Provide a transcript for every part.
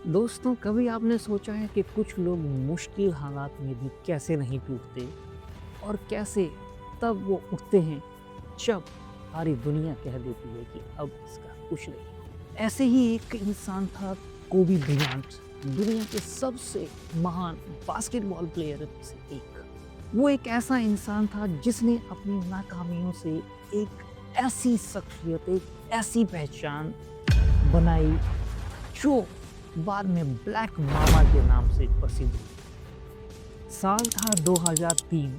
दोस्तों, कभी आपने सोचा है कि कुछ लोग मुश्किल हालात में भी कैसे नहीं टूटते और कैसे तब वो उठते हैं जब सारी दुनिया कह देती है कि अब इसका कुछ नहीं। ऐसे ही एक इंसान था, कोबी ब्रायंट, दुनिया के सबसे महान बास्केटबॉल प्लेयर में से एक। वो एक ऐसा इंसान था जिसने अपनी नाकामियों से एक ऐसी शख्सियत, एक ऐसी पहचान बनाई जो बाद में ब्लैक मामा के नाम से प्रसिद्ध हुई। साल था 2003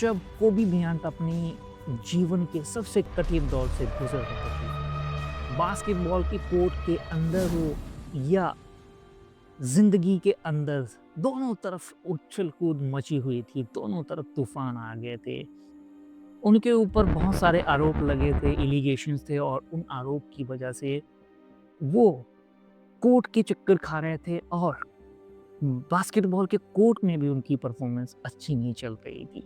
जब कोबी ब्रायंट अपनी जीवन के सबसे कठिन दौर से गुजर रहे थे। बास्केटबॉल के कोर्ट के अंदर हो या जिंदगी के अंदर, दोनों तरफ उछल कूद मची हुई थी, दोनों तरफ तूफान आ गए थे। उनके ऊपर बहुत सारे आरोप लगे थे, एलिगेशंस थे और उन आरोप की वजह से वो कोर्ट के चक्कर खा रहे थे और बास्केटबॉल के कोर्ट में भी उनकी परफॉर्मेंस अच्छी नहीं चल रही थी।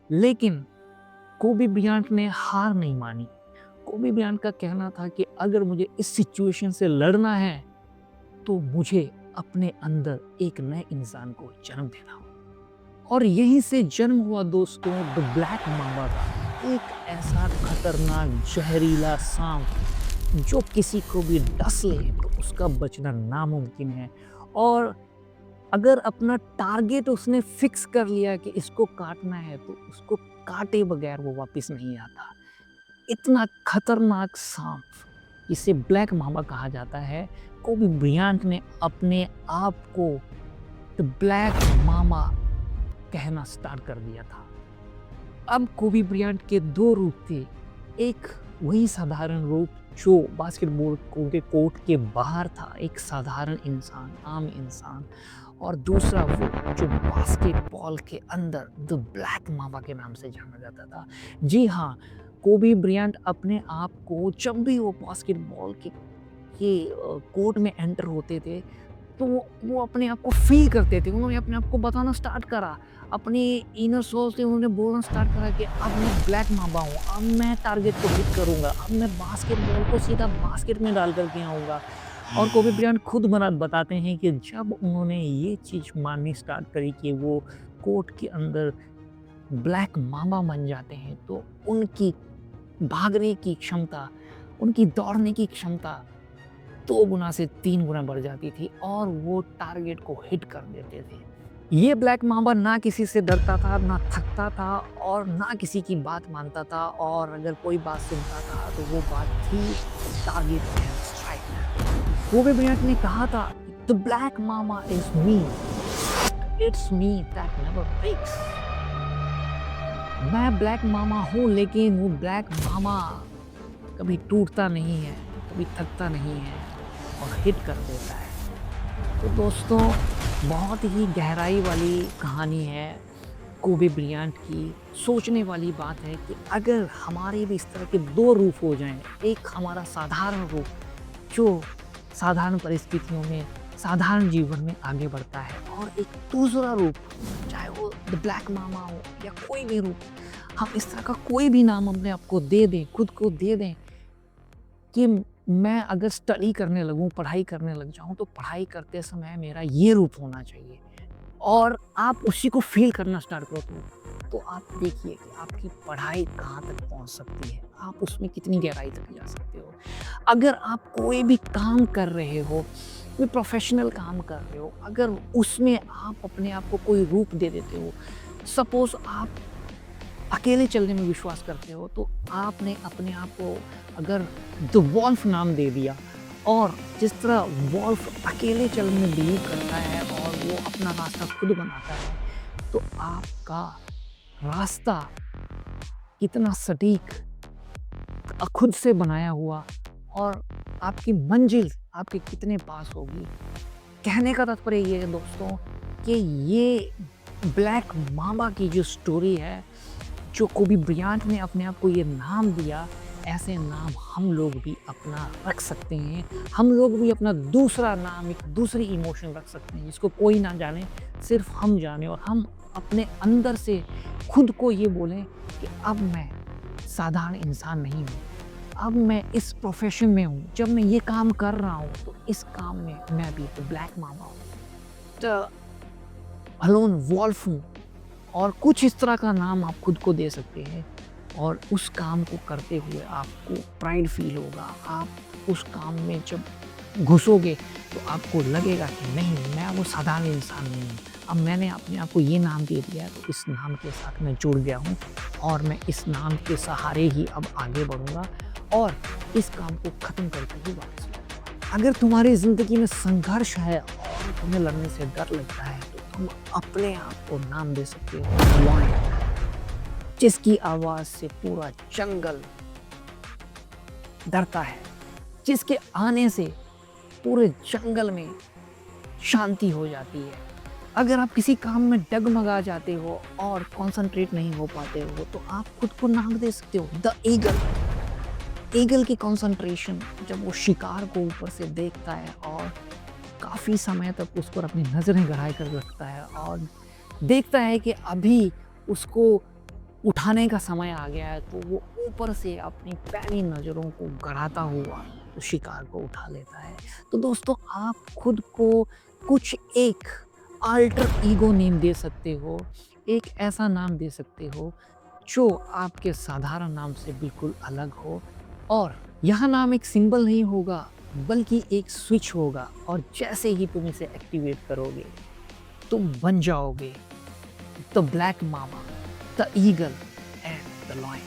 लेकिन कोबी ब्रायंट ने हार नहीं मानी। कोबी ब्रायंट का कहना था कि अगर मुझे इस सिचुएशन से लड़ना है तो मुझे अपने अंदर एक नए इंसान को जन्म देना होगा। और यहीं से जन्म हुआ दोस्तों द ब्लैक मामा का, एक ऐसा खतरनाक जहरीला सांप जो किसी को भी डस ले तो उसका बचना नामुमकिन है। और अगर अपना टारगेट उसने फिक्स कर लिया कि इसको काटना है तो उसको काटे बगैर वो वापस नहीं आता। इतना खतरनाक सांप, इसे ब्लैक मामा कहा जाता है। कोबी ब्रायंट ने अपने आप को द ब्लैक मामा कहना स्टार्ट कर दिया था। अब कोबी ब्रायंट के दो रूप थे। एक वही साधारण रूप जो बास्केटबॉल के कोर्ट के बाहर था, एक साधारण इंसान, आम इंसान। और दूसरा वो जो बास्केटबॉल के अंदर द ब्लैक मामा के नाम से जाना जाता था। जी हाँ, कोबी ब्रायंट अपने आप को जब भी वो बास्केटबॉल के कोर्ट में एंटर होते थे तो वो अपने आप को फ़ील करते थे। उन्होंने अपने आप को बताना स्टार्ट करा। अपनी इनर सोल से उन्होंने बोलना स्टार्ट करा कि अब मैं ब्लैक मामा हूँ, अब मैं टारगेट को हिट करूँगा, अब मैं बास्केटबॉल को सीधा बास्केट में डाल कर के आऊँगा। और कोबी ब्रायंट खुद बताते हैं कि जब उन्होंने ये चीज़ माननी स्टार्ट करी कि वो कोर्ट के अंदर ब्लैक मामा बन जाते हैं तो उनकी भागने की क्षमता, उनकी दौड़ने की क्षमता 2 गुना से 3 गुना बढ़ जाती थी और वो टारगेट को हिट कर देते थे। ये ब्लैक मामा ना किसी से डरता था, ना थकता था और ना किसी की बात मानता था। और अगर कोई बात सुनता था तो वो बात थी target and strike. Kobe Bryant ने कहा था, the black mamba is me, it's me that never breaks. मैं ब्लैक मामा हूँ लेकिन वो ब्लैक मामा कभी टूटता नहीं है, कभी थकता नहीं है और हिट कर देता है। तो दोस्तों, बहुत ही गहराई वाली कहानी है कोबी ब्रायंट की। सोचने वाली बात है कि अगर हमारे भी इस तरह के 2 रूप हो जाएँ, एक हमारा साधारण रूप जो साधारण परिस्थितियों में, साधारण जीवन में आगे बढ़ता है, और एक दूसरा रूप, चाहे वो द ब्लैक मामा हो या कोई भी रूप, हम इस तरह का कोई भी नाम अपने आप को दे दें, खुद को दे दें कि मैं अगर स्टडी करने लगूँ, पढ़ाई करने लग जाऊँ तो पढ़ाई करते समय मेरा ये रूप होना चाहिए। और आप उसी को फ़ील करना स्टार्ट करो तो आप देखिए कि आपकी पढ़ाई कहाँ तक पहुँच सकती है, आप उसमें कितनी गहराई तक जा सकते हो। अगर आप कोई भी काम कर रहे हो, कोई प्रोफ़ेशनल काम कर रहे हो, अगर उसमें आप अपने आप को कोई रूप दे देते हो, सपोज़ आप अकेले चलने में विश्वास करते हो तो आपने अपने आप को अगर द वॉल्फ नाम दे दिया, और जिस तरह वॉल्फ अकेले चलने में बिलीव करता है और वो अपना रास्ता खुद बनाता है, तो आपका रास्ता कितना सटीक, खुद से बनाया हुआ, और आपकी मंजिल आपके कितने पास होगी। कहने का तात्पर्य ये है दोस्तों कि ये ब्लैक मामा की जो स्टोरी है, जो कोबी ब्रायंट ने अपने आप को ये नाम दिया, ऐसे नाम हम लोग भी अपना रख सकते हैं। हम लोग भी अपना दूसरा नाम, एक दूसरी इमोशन रख सकते हैं जिसको कोई ना जाने, सिर्फ हम जाने, और हम अपने अंदर से खुद को ये बोलें कि अब मैं साधारण इंसान नहीं हूँ, अब मैं इस प्रोफेशन में हूँ, जब मैं ये काम कर रहा हूँ तो इस काम में मैं भी तो ब्लैक मामा हूँ, द अलोन वॉल्फ हूँ। और कुछ इस तरह का नाम आप खुद को दे सकते हैं और उस काम को करते हुए आपको प्राइड फील होगा। आप उस काम में जब घुसोगे तो आपको लगेगा कि नहीं, मैं वो साधारण इंसान नहीं हूँ। अब मैंने अपने आप को ये नाम दे दिया है तो इस नाम के साथ मैं जुड़ गया हूँ और मैं इस नाम के सहारे ही अब आगे बढ़ूँगा और इस काम को ख़त्म करके ही वापस लौटूँगा। अगर तुम्हारी ज़िंदगी में संघर्ष है और तुम्हें लड़ने से डर लगता है तो तुम अपने आप को नाम दे सकते हो लॉयन, जिसकी आवाज़ से पूरा जंगल डरता है, जिसके आने से पूरे जंगल में शांति हो जाती है। अगर आप किसी काम में डगमगा जाते हो और कंसंट्रेट नहीं हो पाते हो तो आप खुद को नाम दे सकते हो द ईगल। ईगल की कंसंट्रेशन जब वो शिकार को ऊपर से देखता है और काफ़ी समय तक उस पर अपनी नज़रें गड़ाए कर रखता है और देखता है कि अभी उसको उठाने का समय आ गया है, तो वो ऊपर से अपनी पैनी नज़रों को गड़ाता हुआ तो शिकार को उठा लेता है। तो दोस्तों, आप खुद को कुछ एक अल्टर ईगो नेम दे सकते हो, एक ऐसा नाम दे सकते हो जो आपके साधारण नाम से बिल्कुल अलग हो और यह नाम एक सिंबल नहीं होगा बल्कि एक स्विच होगा और जैसे ही तुम इसे एक्टिवेट करोगे तुम बन जाओगे the black mamba, the eagle and the lion.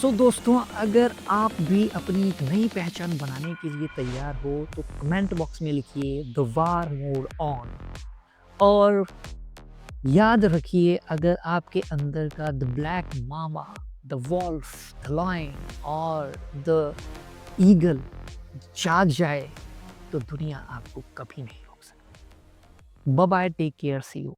So दोस्तों, अगर आप भी अपनी एक नई पहचान बनाने के लिए तैयार हो तो कमेंट बॉक्स में लिखिए द वार मोड ऑन और याद रखिए, अगर आपके अंदर का the black mamba, the wolf, the lion और द ईगल जाग जाए तो दुनिया आपको कभी नहीं रोक सकती। Bye bye, take care, see you.